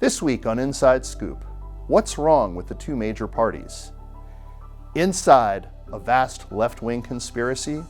This week on Inside Scoop, what's wrong with the two major parties? Inside a vast left-wing conspiracy,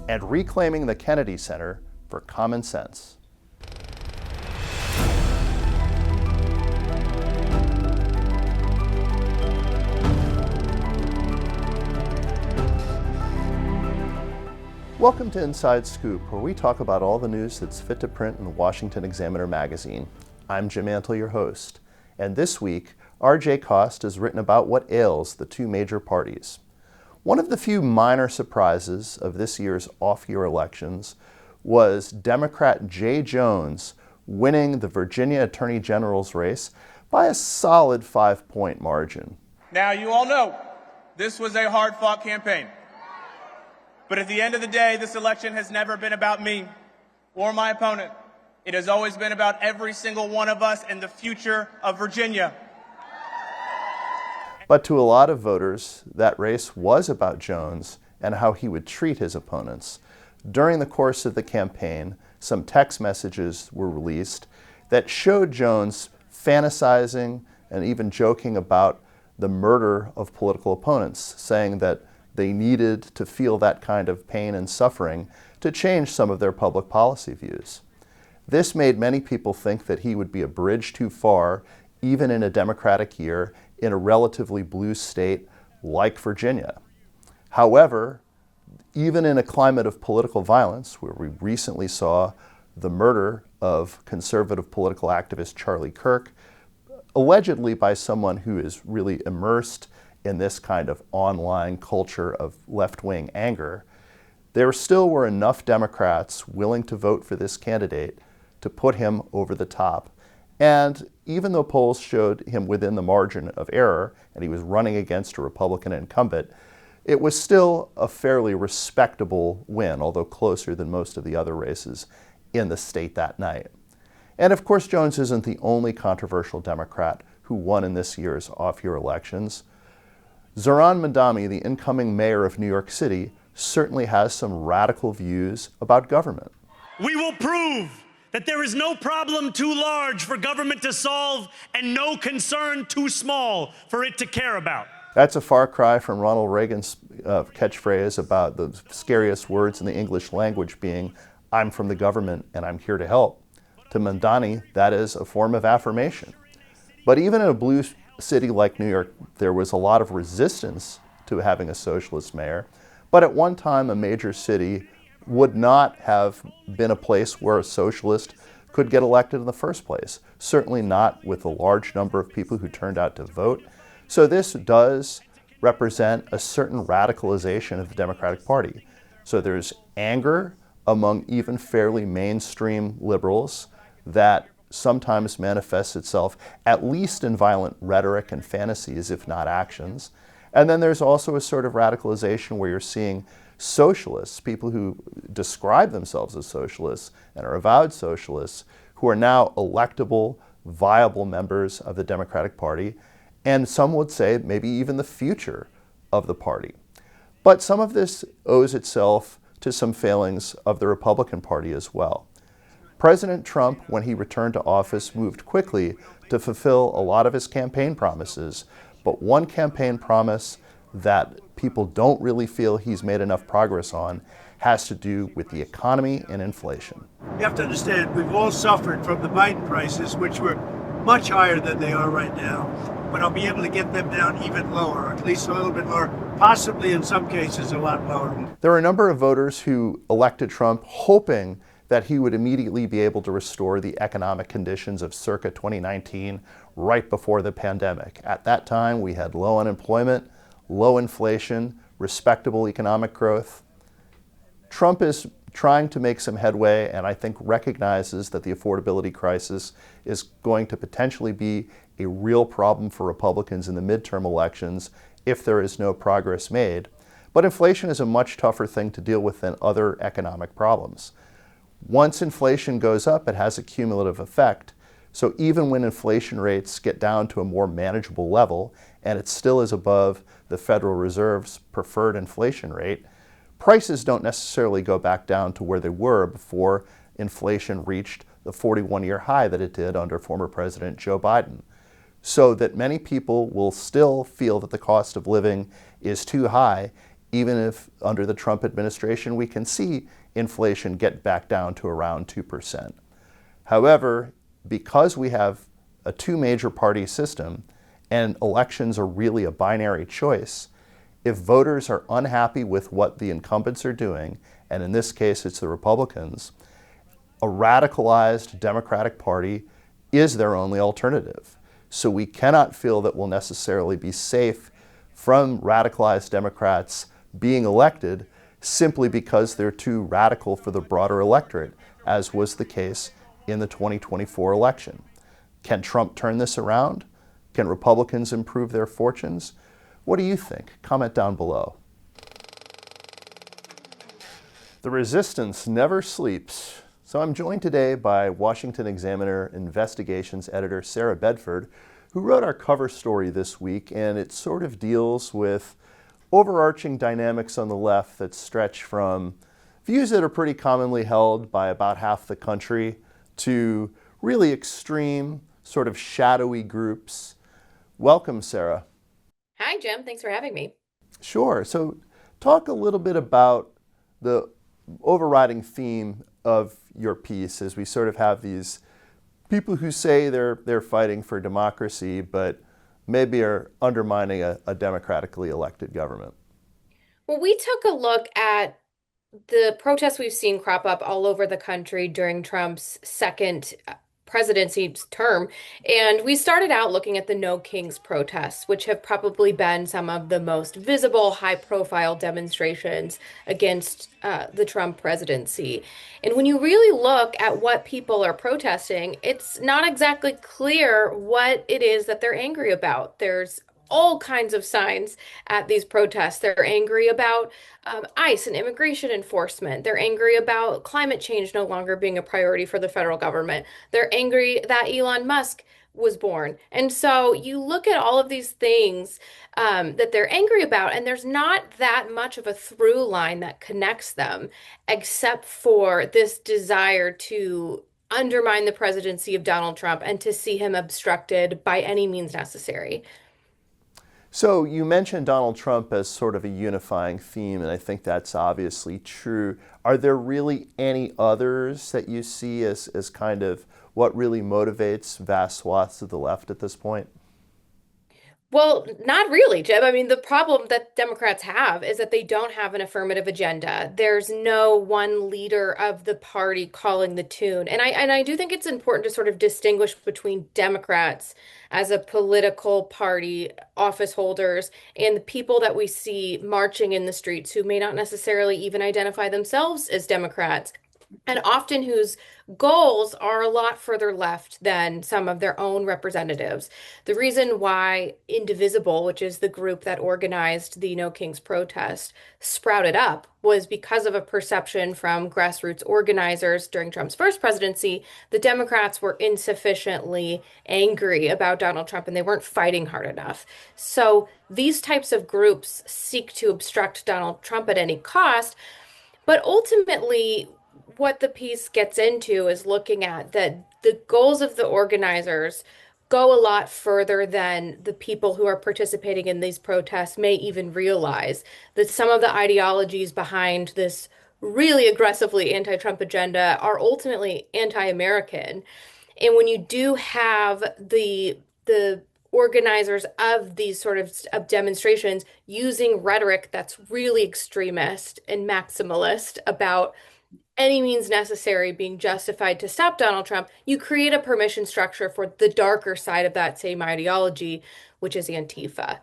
and reclaiming the Kennedy Center for common sense. Welcome to Inside Scoop, where we talk about all the news that's fit to print in the Washington Examiner magazine. I'm Jim Antle, your host, and this week, R.J. Cost has written about what ails the two major parties. One of the few minor surprises of this year's off-year elections was Democrat Jay Jones winning the Virginia Attorney General's race by a solid 5-point margin. Now, you all know this was a hard-fought campaign. But at the end of the day, this election has never been about me or my opponent. It has always been about every single one of us and the future of Virginia. But to a lot of voters, that race was about Jones and how he would treat his opponents. During the course of the campaign, some text messages were released that showed Jones fantasizing and even joking about the murder of political opponents, saying that they needed to feel that kind of pain and suffering to change some of their public policy views. This made many people think that he would be a bridge too far, even in a Democratic year, in a relatively blue state like Virginia. However, even in a climate of political violence, where we recently saw the murder of conservative political activist Charlie Kirk, allegedly by someone who is really immersed in this kind of online culture of left-wing anger, there still were enough Democrats willing to vote for this candidate to put him over the top. And even though polls showed him within the margin of error, and he was running against a Republican incumbent, it was still a fairly respectable win, although closer than most of the other races in the state that night. And of course, Jones isn't the only controversial Democrat who won in this year's off-year elections. Zohran Mamdani, the incoming mayor of New York City, certainly has some radical views about government. We will prove that there is no problem too large for government to solve and no concern too small for it to care about. That's a far cry from Ronald Reagan's catchphrase about the scariest words in the English language being, "I'm from the government and I'm here to help." To Mamdani, that is a form of affirmation. But even in a blue city like New York, there was a lot of resistance to having a socialist mayor. But at one time, a major city would not have been a place where a socialist could get elected in the first place. Certainly not with the large number of people who turned out to vote. So this does represent a certain radicalization of the Democratic Party. So there's anger among even fairly mainstream liberals that sometimes manifests itself at least in violent rhetoric and fantasies, if not actions. And then there's also a sort of radicalization where you're seeing socialists, people who describe themselves as socialists and are avowed socialists, who are now electable, viable members of the Democratic Party, and some would say maybe even the future of the party. But some of this owes itself to some failings of the Republican Party as well. President Trump, when he returned to office, moved quickly to fulfill a lot of his campaign promises, but one campaign promise that people don't really feel he's made enough progress on has to do with the economy and inflation. You have to understand, we've all suffered from the Biden prices, which were much higher than they are right now, but I'll be able to get them down even lower, or at least a little bit lower, possibly in some cases a lot lower. There are a number of voters who elected Trump hoping that he would immediately be able to restore the economic conditions of circa 2019, right before the pandemic. At that time, we had low unemployment, low inflation, respectable economic growth. Trump is trying to make some headway and I think recognizes that the affordability crisis is going to potentially be a real problem for Republicans in the midterm elections if there is no progress made. But inflation is a much tougher thing to deal with than other economic problems. Once inflation goes up, it has a cumulative effect. So even when inflation rates get down to a more manageable level, and it still is above the Federal Reserve's preferred inflation rate, prices don't necessarily go back down to where they were before inflation reached the 41-year high that it did under former President Joe Biden. So that many people will still feel that the cost of living is too high, even if under the Trump administration we can see inflation get back down to around 2%. However, because we have a two major party system and elections are really a binary choice, if voters are unhappy with what the incumbents are doing, and in this case it's the Republicans, a radicalized Democratic Party is their only alternative. So we cannot feel that we'll necessarily be safe from radicalized Democrats being elected simply because they're too radical for the broader electorate, as was the case in the 2024 election. Can Trump turn this around? Can Republicans improve their fortunes? What do you think? Comment down below. The resistance never sleeps. So I'm joined today by Washington Examiner investigations editor Sarah Bedford, who wrote our cover story this week, and it sort of deals with overarching dynamics on the left that stretch from views that are pretty commonly held by about half the country to really extreme, sort of shadowy groups. Welcome, Sarah. Hi, Jim. Thanks for having me. Sure. So talk a little bit about the overriding theme of your piece, as we sort of have these people who say they're fighting for democracy, but maybe are undermining a democratically elected government. Well, we took a look at the protests we've seen crop up all over the country during Trump's second presidency term. And we started out looking at the No Kings protests, which have probably been some of the most visible, high-profile demonstrations against the Trump presidency. And when you really look at what people are protesting, it's not exactly clear what it is that they're angry about. There's all kinds of signs at these protests. They're angry about ICE and immigration enforcement. They're angry about climate change no longer being a priority for the federal government. They're angry that Elon Musk was born. And so you look at all of these things that they're angry about, and there's not that much of a through line that connects them, except for this desire to undermine the presidency of Donald Trump and to see him obstructed by any means necessary. So you mentioned Donald Trump as sort of a unifying theme, and I think that's obviously true. Are there really any others that you see as kind of what really motivates vast swaths of the left at this point? Well, not really, Jim. I mean, the problem that Democrats have is that they don't have an affirmative agenda. There's no one leader of the party calling the tune. And I do think it's important to sort of distinguish between Democrats as a political party, office holders, and the people that we see marching in the streets who may not necessarily even identify themselves as Democrats, and often whose goals are a lot further left than some of their own representatives. The reason why Indivisible, which is the group that organized the No Kings protest, sprouted up was because of a perception from grassroots organizers during Trump's first presidency. The Democrats were insufficiently angry about Donald Trump and they weren't fighting hard enough. So these types of groups seek to obstruct Donald Trump at any cost. But ultimately, what the piece gets into is looking at that the goals of the organizers go a lot further than the people who are participating in these protests may even realize. That some of the ideologies behind this really aggressively anti-Trump agenda are ultimately anti-American. And when you do have the organizers of these sort of demonstrations using rhetoric that's really extremist and maximalist about any means necessary being justified to stop Donald Trump, you create a permission structure for the darker side of that same ideology, which is Antifa.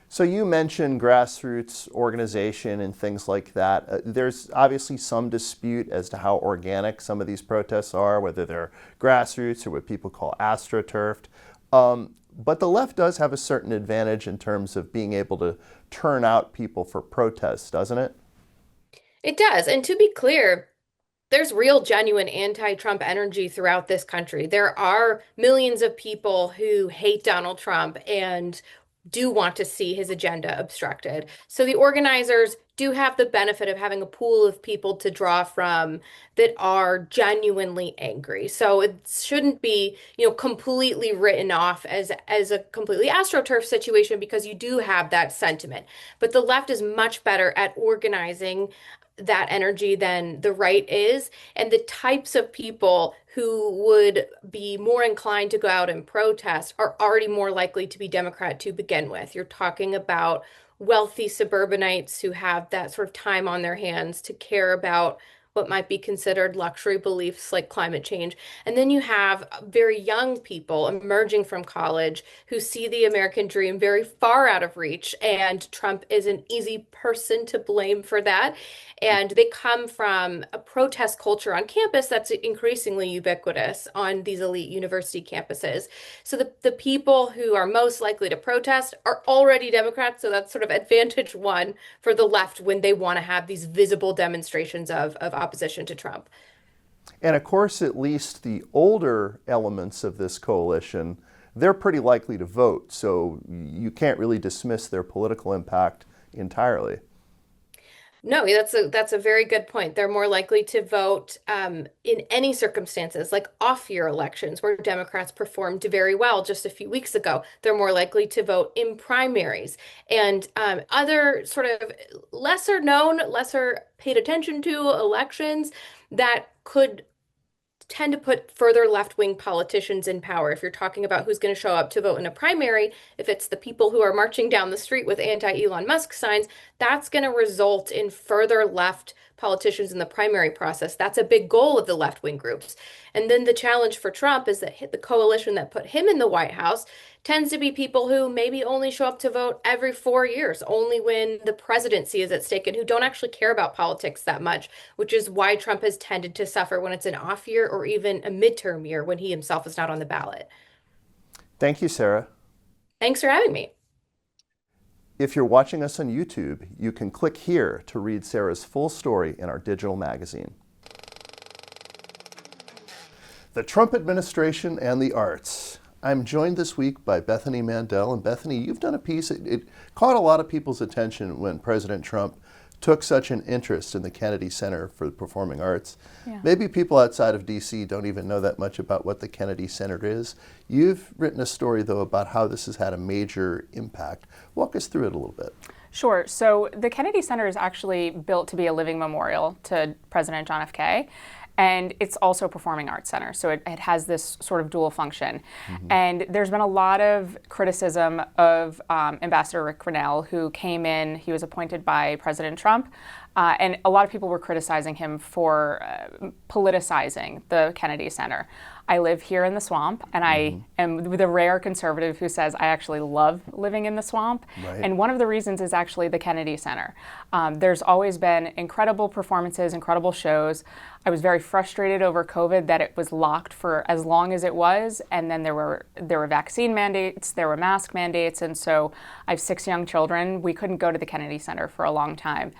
So you mentioned grassroots organization and things like that. There's obviously some dispute as to how organic some of these protests are, whether they're grassroots or what people call astroturfed. But the left does have a certain advantage in terms of being able to turn out people for protests, doesn't it? It does. And to be clear, there's real, genuine anti-Trump energy throughout this country. There are millions of people who hate Donald Trump and do want to see his agenda obstructed. So the organizers do have the benefit of having a pool of people to draw from that are genuinely angry. So it shouldn't be, completely written off as a completely astroturf situation, because you do have that sentiment. But the left is much better at organizing that energy than the right is. And the types of people who would be more inclined to go out and protest are already more likely to be Democrat to begin with. You're talking about wealthy suburbanites who have that sort of time on their hands to care about what might be considered luxury beliefs like climate change. And then you have very young people emerging from college who see the American dream very far out of reach. And Trump is an easy person to blame for that. And they come from a protest culture on campus that's increasingly ubiquitous on these elite university campuses. So the people who are most likely to protest are already Democrats. So that's sort of advantage one for the left when they want to have these visible demonstrations of opposition to Trump. And of course, at least the older elements of this coalition, they're pretty likely to vote. So you can't really dismiss their political impact entirely. No, that's a very good point. They're more likely to vote in any circumstances, like off-year elections where Democrats performed very well just a few weeks ago. They're more likely to vote in primaries and other sort of lesser known, lesser paid attention to elections that could tend to put further left-wing politicians in power. If you're talking about who's going to show up to vote in a primary, if it's the people who are marching down the street with anti-Elon Musk signs, that's going to result in further left politicians in the primary process. That's a big goal of the left-wing groups. And then the challenge for Trump is that the coalition that put him in the White House tends to be people who maybe only show up to vote every 4 years, only when the presidency is at stake, and who don't actually care about politics that much, which is why Trump has tended to suffer when it's an off year or even a midterm year when he himself is not on the ballot. Thank you, Sarah. Thanks for having me. If you're watching us on YouTube, you can click here to read Sarah's full story in our digital magazine. The Trump administration and the arts. I'm joined this week by Bethany Mandel. And Bethany, you've done a piece, it caught a lot of people's attention when President Trump took such an interest in the Kennedy Center for the Performing Arts. Yeah. Maybe people outside of DC don't even know that much about what the Kennedy Center is. You've written a story, though, about how this has had a major impact. Walk us through it a little bit. Sure. So the Kennedy Center is actually built to be a living memorial to President John F. K. And it's also a performing arts center, so it has this sort of dual function. Mm-hmm. And there's been a lot of criticism of Ambassador Rick Grenell, who came in, he was appointed by President Trump, and a lot of people were criticizing him for politicizing the Kennedy Center. I live here in the swamp, and I am the rare conservative who says I actually love living in the swamp. Right. And one of the reasons is actually the Kennedy Center. There's always been incredible performances, incredible shows. I was very frustrated over COVID that it was locked for as long as it was, and then there were vaccine mandates, there were mask mandates, and so I have 6 young children. We couldn't go to the Kennedy Center for a long time.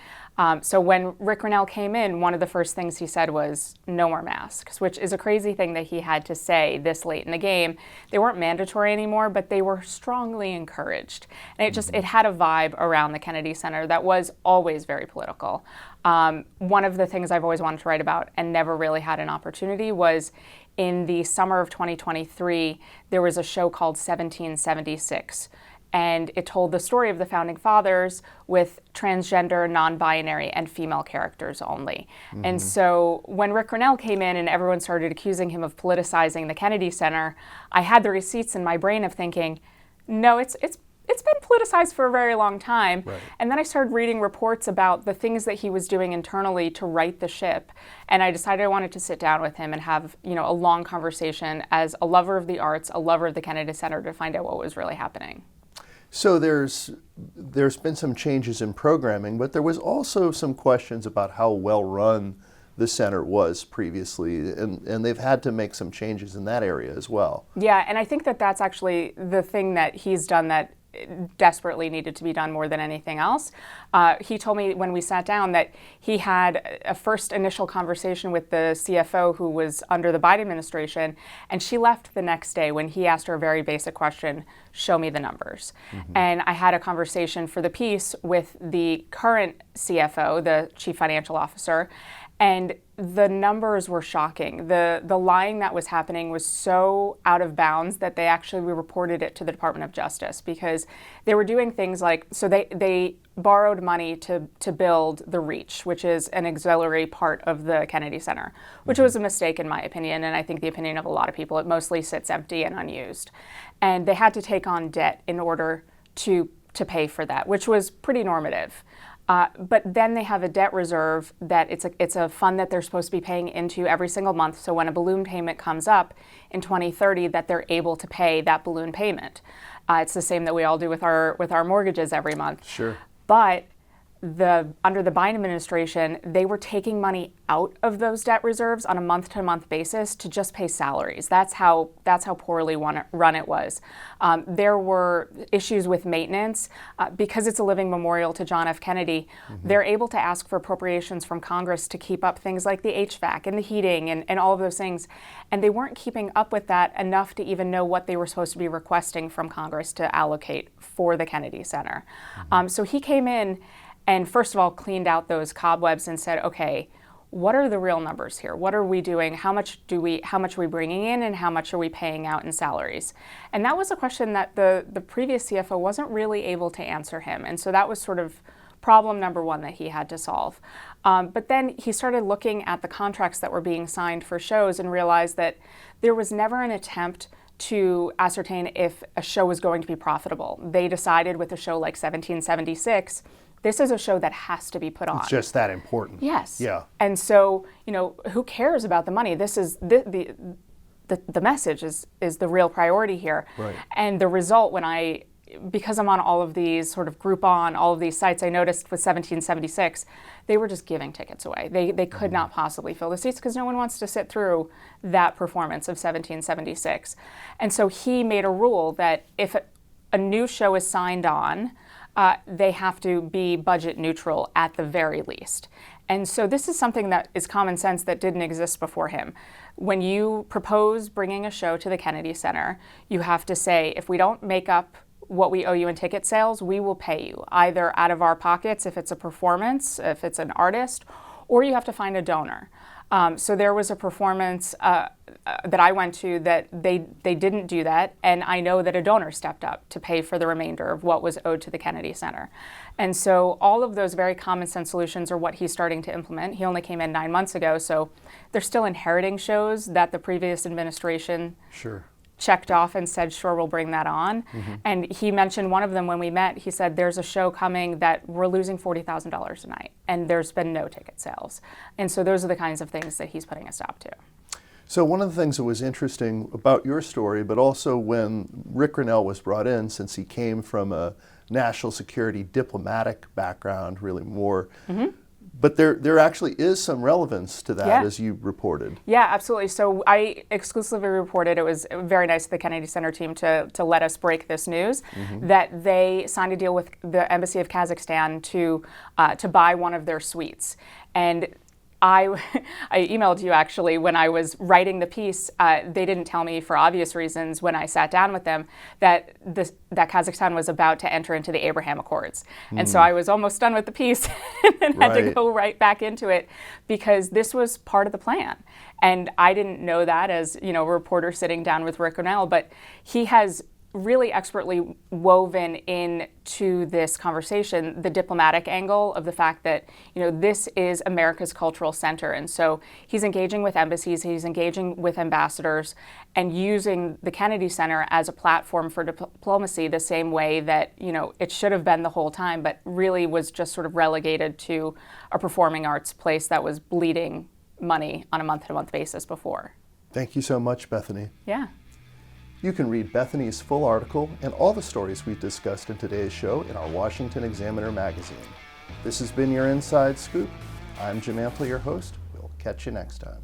So when Rick Grenell came in, one of the first things he said was, no more masks, which is a crazy thing that he had to say this late in the game. They weren't mandatory anymore, but they were strongly encouraged. And it had a vibe around the Kennedy Center that was always very political. One of the things I've always wanted to write about and never really had an opportunity was in the summer of 2023, there was a show called 1776. And it told the story of the Founding Fathers with transgender, non-binary, and female characters only. Mm-hmm. And so when Rick Grenell came in and everyone started accusing him of politicizing the Kennedy Center, I had the receipts in my brain of thinking, no, it's been politicized for a very long time. Right. And then I started reading reports about the things that he was doing internally to right the ship. And I decided I wanted to sit down with him and have, a long conversation as a lover of the arts, a lover of the Kennedy Center, to find out what was really happening. So there's been some changes in programming, but there was also some questions about how well run the center was previously, and they've had to make some changes in that area as well. Yeah, and I think that that's actually the thing that he's done that desperately needed to be done more than anything else. He told me when we sat down that he had a first initial conversation with the CFO who was under the Biden administration, and she left the next day when he asked her a very basic question, show me the numbers. And I had a conversation for the piece with the current CFO, the Chief Financial Officer, and the numbers were shocking. The lying that was happening was so out of bounds that they actually reported it to the Department of Justice, because they were doing things like, so they borrowed money to build the Reach, which is an auxiliary part of the Kennedy Center, which was a mistake in my opinion, and I think the opinion of a lot of people. It mostly sits empty and unused. And they had to take on debt in order to pay for that, which was pretty normative. But then they have a debt reserve that it's a fund that they're supposed to be paying into every single month. So when a balloon payment comes up in 2030, that they're able to pay that balloon payment. It's the same that we all do with our mortgages every month. Sure. But under the Biden administration, they were taking money out of those debt reserves on a month-to-month basis to just pay salaries. That's how poorly run it was. There were issues with maintenance. Because it's a living memorial to John F. Kennedy, they're able to ask for appropriations from Congress to keep up things like the HVAC and the heating and all of those things. And they weren't keeping up with that enough to even know what they were supposed to be requesting from Congress to allocate for the Kennedy Center. So he came in and first of all cleaned out those cobwebs and said, okay, what are the real numbers here? What are we doing? How much are we bringing in, and how much are we paying out in salaries? And that was a question that the previous CFO wasn't really able to answer him. And so that was sort of problem number one that he had to solve. But then he started looking at the contracts that were being signed for shows and realized that there was never an attempt to ascertain if a show was going to be profitable. They decided with a show like 1776, this is a show that has to be put on. It's just that important. Yes. Yeah. And so, who cares about the money? This is the message is the real priority here. Right. And the result, because I'm on all of these sort of Groupon, all of these sites, I noticed with 1776, they were just giving tickets away. They could not possibly fill the seats because no one wants to sit through that performance of 1776. And so he made a rule that if a new show is signed on, they have to be budget neutral at the very least. And so this is something that is common sense that didn't exist before him. When you propose bringing a show to the Kennedy Center, you have to say, if we don't make up what we owe you in ticket sales, we will pay you, either out of our pockets if it's a performance, if it's an artist, or you have to find a donor. So there was a performance that I went to that they didn't do that, and I know that a donor stepped up to pay for the remainder of what was owed to the Kennedy Center. And so all of those very common sense solutions are what he's starting to implement. He only came in 9 months ago, so they're still inheriting shows that the previous administration checked off and said, sure, we'll bring that on. And he mentioned one of them when we met. He said, there's a show coming that we're losing $40,000 a night, and there's been no ticket sales. And so those are the kinds of things that he's putting a stop to. So one of the things that was interesting about your story, but also when Rick Grenell was brought in, since he came from a national security diplomatic background, really more, but there actually is some relevance to that, as you reported. Yeah, absolutely. So I exclusively reported, it was very nice of the Kennedy Center team to let us break this news, that they signed a deal with the Embassy of Kazakhstan to buy one of their suites. And I emailed you actually when I was writing the piece. They didn't tell me, for obvious reasons, when I sat down with them, that Kazakhstan was about to enter into the Abraham Accords. And so I was almost done with the piece and had to go right back into it, because this was part of the plan. And I didn't know that as a reporter sitting down with Rick Grenell, but he has really expertly woven into this conversation the diplomatic angle of the fact that this is America's cultural center, and so he's engaging with embassies, he's engaging with ambassadors, and using the Kennedy Center as a platform for diplomacy, the same way that it should have been the whole time, but really was just sort of relegated to a performing arts place that was bleeding money on a month-to-month basis before. Thank you so much, Bethany. Yeah. You can read Bethany's full article and all the stories we've discussed in today's show in our Washington Examiner magazine. This has been your Inside Scoop. I'm Jim Antle, your host. We'll catch you next time.